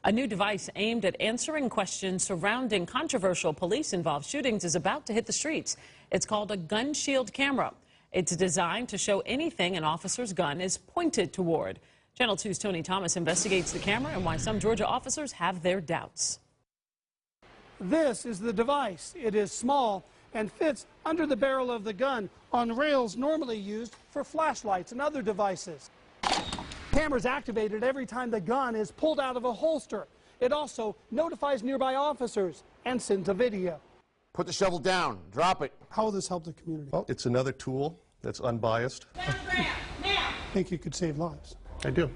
A new device aimed at answering questions surrounding controversial police-involved shootings is about to hit the streets. It's called a gun shield camera. It's designed to show anything an officer's gun is pointed toward. Channel 2's Tony Thomas investigates the camera and why some Georgia officers have their doubts. This is the device. It is small and fits under the barrel of the gun on rails normally used for flashlights and other devices. Camera's activated every time the gun is pulled out of a holster. It also notifies nearby officers and sends a video. Put the shovel down. Drop it. How will this help the community? Well, it's another tool that's unbiased. Think it could save lives? I do.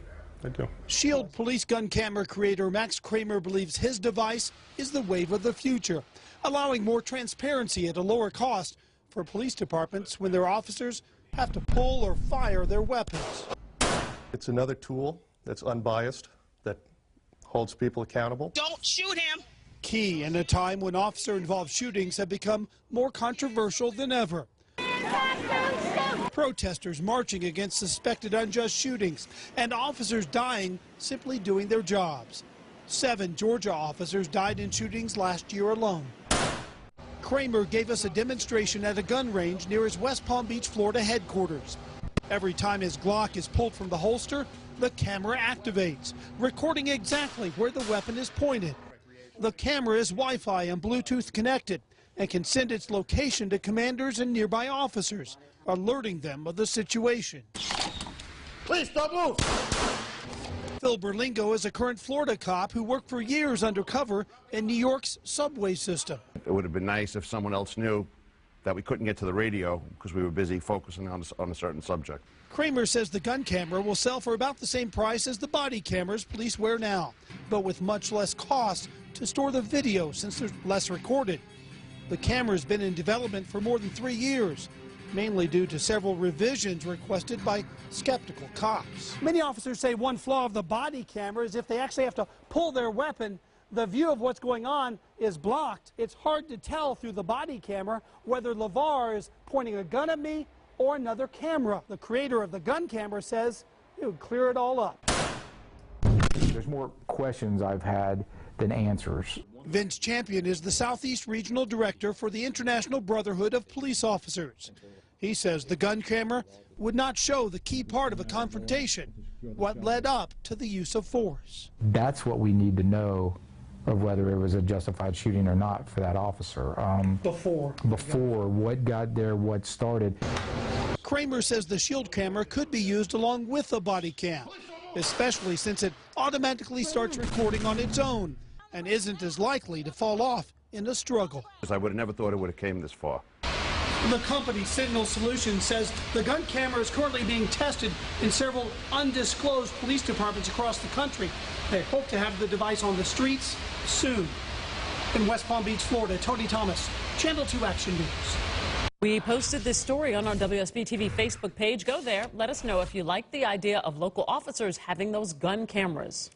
Shield police gun camera creator Max Kramer believes his device is the wave of the future, allowing more transparency at a lower cost for police departments when their officers have to pull or fire their weapons. It's another tool that's unbiased, that holds people accountable. Don't shoot him! Key in a time when officer-involved shootings have become more controversial than ever. Protesters marching against suspected unjust shootings and officers dying simply doing their jobs. 7 Georgia officers died in shootings last year alone. Kramer gave us a demonstration at a gun range near his West Palm Beach, Florida headquarters. Every time his Glock is pulled from the holster, the camera activates, recording exactly where the weapon is pointed. The camera is Wi-Fi and Bluetooth connected and can send its location to commanders and nearby officers, alerting them of the situation. Please don't move. Phil Berlingo is a current Florida cop who worked for years undercover in New York's subway system. It would have been nice if someone else knew that we couldn't get to the radio because we were busy focusing on a certain subject. Kramer says the gun camera will sell for about the same price as the body cameras police wear now, but with much less cost to store the video since there's less recorded. The camera's been in development for more than 3 years, mainly due to several revisions requested by skeptical cops. Many officers say one flaw of the body camera is if they actually have to pull their weapon, the view of what's going on is blocked. It's hard to tell through the body camera whether LeVar is pointing a gun at me or another camera. The creator of the gun camera says it would clear it all up. There's more questions I've had than answers. Vince Champion is the Southeast Regional Director for the International Brotherhood of Police Officers. He says the gun camera would not show the key part of a confrontation, what led up to the use of force. That's what we need to know of whether it was a justified shooting or not for that officer. Before what got there, what started. Kramer says the shield camera could be used along with the body cam, especially since it automatically starts recording on its own and isn't as likely to fall off in a struggle. I would have never thought it would have came this far. The company Sentinel Solutions says the gun camera is currently being tested in several undisclosed police departments across the country. They hope to have the device on the streets soon. In West Palm Beach, Florida, Tony Thomas, Channel 2 Action News. We posted this story on our WSB-TV Facebook page. Go there. Let us know if you like the idea of local officers having those gun cameras.